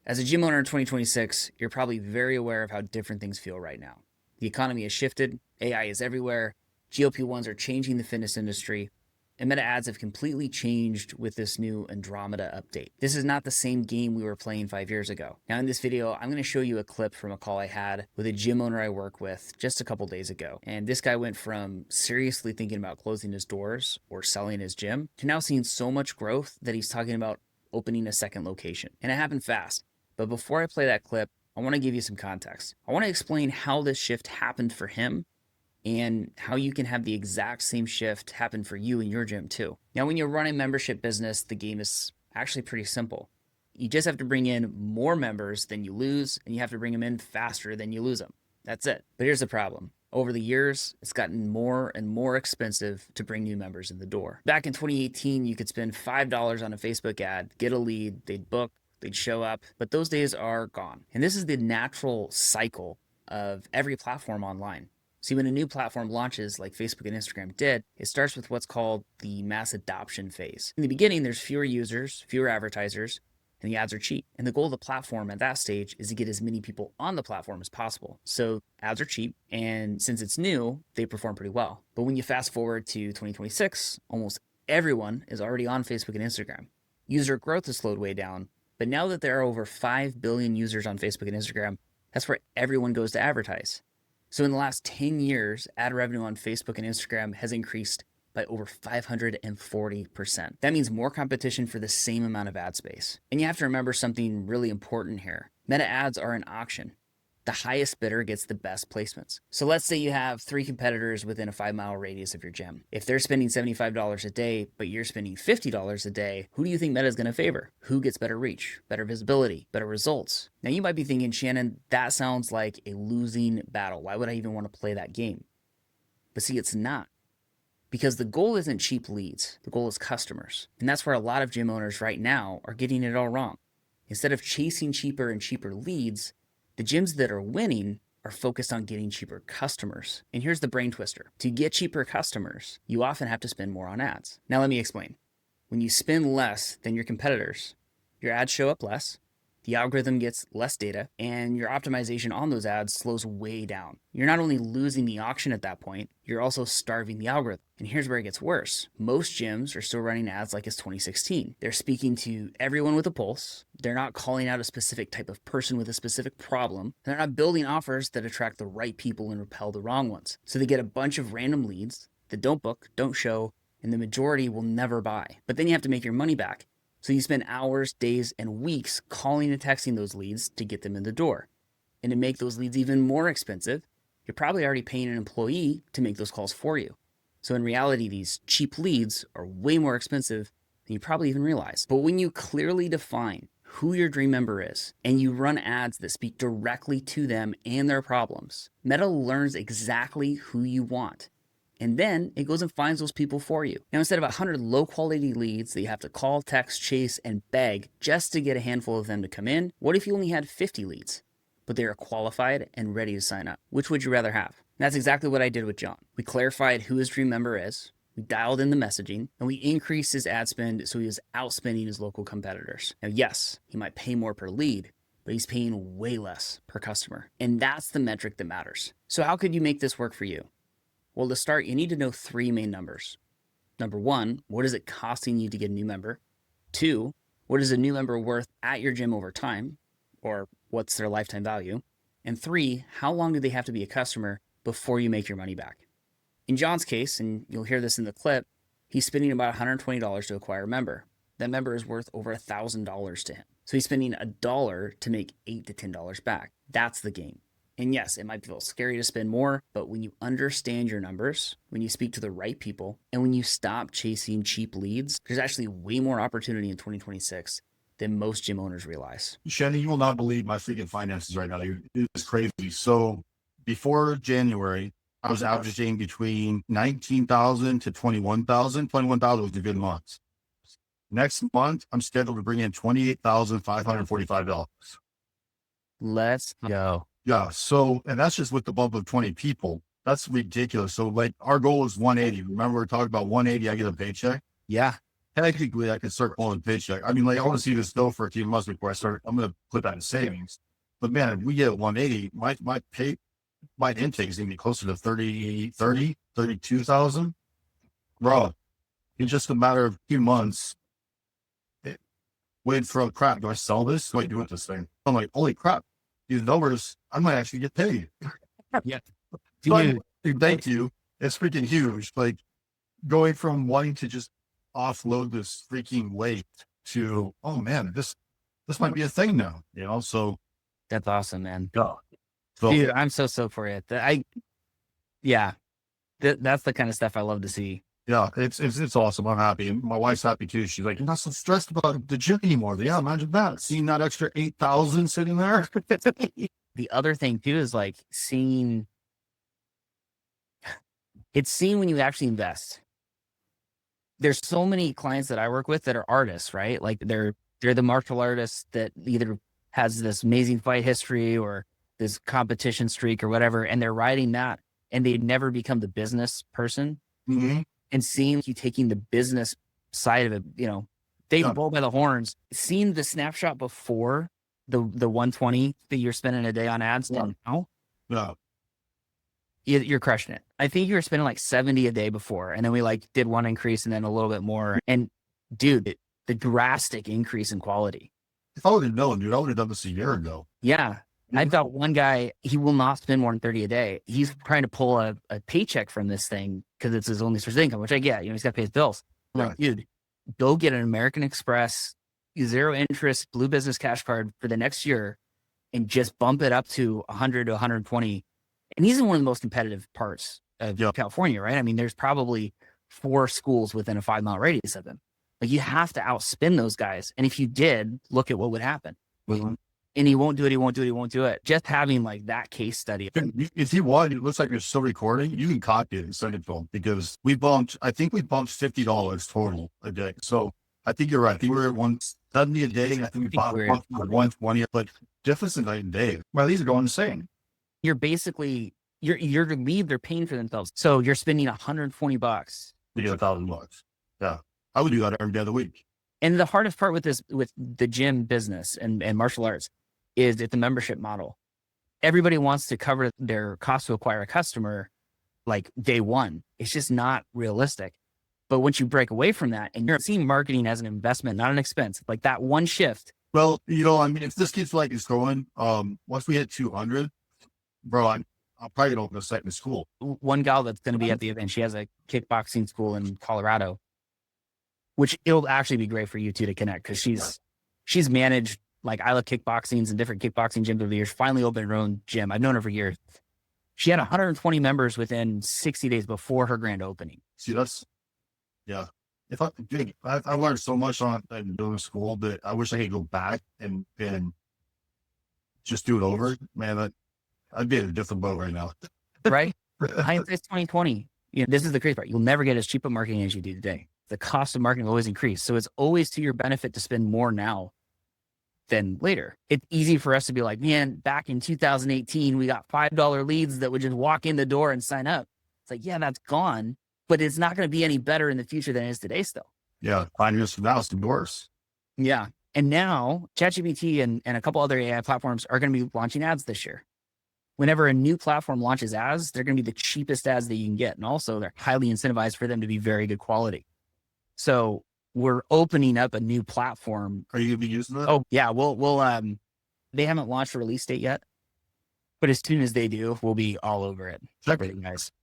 As a gym owner in 2026, you're probably very aware of how different things feel right now. The economy has shifted, AI is everywhere, GLP-1s are changing the fitness industry, and meta ads have completely changed with this new Andromeda update. This is not the same game we were playing 5 years ago. Now in this video, I'm going to show you a clip from a call I had with a gym owner I work with just a couple days ago. And this guy went from seriously thinking about closing his doors or selling his gym to now seeing so much growth that he's talking about opening a second location. And it happened fast. But before I play that clip, I want to give you some context. I want to explain how this shift happened for him and how you can have the exact same shift happen for you in your gym too. Now, when you run a membership business, the game is actually pretty simple. You just have to bring in more members than you lose, and you have to bring them in faster than you lose them. That's it. But here's the problem. Over the years, it's gotten more and more expensive to bring new members in the door. Back in 2018, you could spend $5 on a Facebook ad, get a lead, they'd book, they'd show up, but those days are gone. And this is the natural cycle of every platform online. See, when a new platform launches, like Facebook and Instagram did, it starts with what's called the mass adoption phase. In the beginning, there's fewer users, fewer advertisers, and the ads are cheap. And the goal of the platform at that stage is to get as many people on the platform as possible. So ads are cheap, and since it's new, they perform pretty well. But when you fast forward to 2026, almost everyone is already on Facebook and Instagram. User growth has slowed way down, but now that there are over 5 billion users on Facebook and Instagram, that's where everyone goes to advertise. So in the last 10 years, ad revenue on Facebook and Instagram has increased by over 540%. That means more competition for the same amount of ad space. And you have to remember something really important here. Meta ads are an auction. The highest bidder gets the best placements. So let's say you have 3 competitors within a 5-mile radius of your gym. If they're spending $75 a day, but you're spending $50 a day, who do you think Meta is going to favor? Who gets better reach, better visibility, better results? Now you might be thinking, Shannon, that sounds like a losing battle. Why would I even want to play that game? But see, it's not. Because the goal isn't cheap leads. The goal is customers. And that's where a lot of gym owners right now are getting it all wrong. Instead of chasing cheaper and cheaper leads, the gyms that are winning are focused on getting cheaper customers. And here's the brain twister. To get cheaper customers, you often have to spend more on ads. Now let me explain. When you spend less than your competitors, your ads show up less, the algorithm gets less data, and your optimization on those ads slows way down. You're not only losing the auction at that point, you're also starving the algorithm. And here's where it gets worse. Most gyms are still running ads like it's 2016. They're speaking to everyone with a pulse. They're not calling out a specific type of person with a specific problem. They're not building offers that attract the right people and repel the wrong ones. So they get a bunch of random leads that don't book, don't show, and the majority will never buy. But then you have to make your money back. So you spend hours, days, and weeks calling and texting those leads to get them in the door. And to make those leads even more expensive, you're probably already paying an employee to make those calls for you. So in reality, these cheap leads are way more expensive than you probably even realize. But when you clearly define who your dream member is and you run ads that speak directly to them and their problems, Meta learns exactly who you want. And then it goes and finds those people for you. Now, instead of 100 low quality leads that you have to call, text, chase, and beg just to get a handful of them to come in, what if you only had 50 leads, but they are qualified and ready to sign up? Which would you rather have? And that's exactly what I did with John. We clarified who his dream member is, we dialed in the messaging, and we increased his ad spend so he was outspending his local competitors. Now, yes, he might pay more per lead, but he's paying way less per customer. And that's the metric that matters. So how could you make this work for you? Well, to start, you need to know 3 main numbers. Number 1, what is it costing you to get a new member? 2, what is a new member worth at your gym over time? Or what's their lifetime value? And 3, how long do they have to be a customer before you make your money back? In John's case, and you'll hear this in the clip, he's spending about $120 to acquire a member. That member is worth over $1,000 to him. So he's spending $1 to make $8 to $10 back. That's the game. And yes, it might feel scary to spend more, but when you understand your numbers, when you speak to the right people, and when you stop chasing cheap leads, there's actually way more opportunity in 2026 than most gym owners realize. Shannon, you will not believe my freaking finances right now. It's crazy. So before January, I was averaging between 19,000 to 21,000. 21,000 was a good month. Next month, I'm scheduled to bring in $28,545. Let's go. Yeah. So, and that's just with the bump of 20 people. That's ridiculous. So like our goal is 180. Remember we are talking about 180, I get a paycheck. Yeah. technically I can start pulling paycheck. I mean, like I want to see this go for a few months before I start. I'm going to put that in savings. But man, if we get 180, my intake is going to be closer to 32,000. Bro, in just a matter of a few months, wait for crap. Do I sell this? Do I do with this thing? I'm like, holy crap, these numbers, I might actually get paid. Yeah. Dude, thank you. It's freaking huge. Like going from wanting to just offload this freaking weight to, oh man, this might be a thing now, you know? So That's awesome, man. yeah. So Dude, I'm so stoked for it. That's the kind of stuff I love to see. yeah, it's awesome. I'm happy. And my wife's happy too. She's like, you're not so stressed about the gym anymore. Yeah, imagine that. Seeing that extra 8,000 sitting there. The other thing too is like seeing when you actually invest. There's so many clients that I work with that are artists, right? Like they're the martial artists that either has this amazing fight history or this competition streak or whatever, and they're riding that, and they'd never become the business person. Mm-hmm. And seeing you taking the business side of it, they bull by the horns. Seeing the snapshot before the 120 that you're spending a day on ads now, Yeah. you're crushing it. I think you were spending like 70 a day before, and then we like did one increase and then a little bit more. And dude, the drastic increase in quality. If I would have known, dude, I would have done this a year ago. Yeah. I've got one guy, he will not spend more than 30 a day. He's trying to pull a paycheck from this thing because it's his only source of income, which I get. He's got to pay his bills. I'm like, dude, go get an American Express, 0 interest, Blue Business Cash Card for the next year and just bump it up to 100 to 120. And he's in one of the most competitive parts of California, right? I mean, there's probably 4 schools within a 5-mile radius of him. Like you have to outspin those guys. And if you did, look at what would happen. Mm-hmm. And he won't do it. Just having like that case study. If you want, it looks like you're still recording. You can copy it and send it to him because I think we bumped $50 total a day. So I think you're right. I think we're at 170 a day. I think we bought 120, but difference in night and day. Well, these are going insane. You're basically, you're to leave, they're paying for themselves. So you're spending $120 to get $1,000. Yeah. I would do that every day of the week. And the hardest part with the gym business and martial arts is it's a membership model. Everybody wants to cover their cost to acquire a customer like day one. It's just not realistic. But once you break away from that and you're seeing marketing as an investment, not an expense, like that one shift. Well, I mean, if this keeps like it's going, once we hit 200, bro, I'll probably open a site in the school. One gal that's going to be at the event, she has a kickboxing school in Colorado, which it'll actually be great for you two to connect because she's managed like I Love Kickboxings and different kickboxing gyms over the years, finally opened her own gym. I've known her for years. She had 120 members within 60 days before her grand opening. See, if I learned so much on doing school that I wish I could go back and just do it over, man. I'd be in a different boat right now. Right? Hindsight's 2020. This is the crazy part. You'll never get as cheap a marketing as you do today. The cost of marketing will always increase. So it's always to your benefit to spend more now than later. It's easy for us to be like, man, back in 2018, we got $5 leads that would just walk in the door and sign up. It's like, yeah, that's gone, but it's not going to be any better in the future than it is today still. Yeah. 5 years from now, it's worse. Yeah. And now ChatGPT and a couple other AI platforms are going to be launching ads this year. Whenever a new platform launches ads, they're going to be the cheapest ads that you can get. And also they're highly incentivized for them to be very good quality. So we're opening up a new platform. Are you going to be using that? Oh yeah. We'll they haven't launched a release date yet, but as soon as they do, we'll be all over it. Check for you guys.